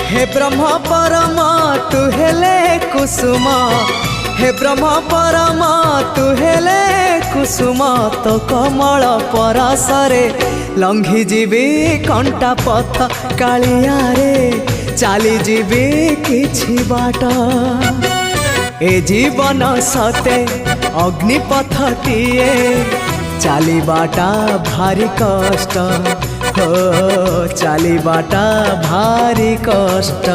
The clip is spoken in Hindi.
हे ब्रह्म परम तू हेले कुसुम, हे ब्रह्म परम तू हेले कुसुम, तो कमल परसरे लंघी जीवी कंटा पथ कालिया रे चली जीवी किछि बाट। ए जीवन सते अग्निपथटिए चलीबाटा भारी कष्ट, हो चलीबाटा भारी कष्ट।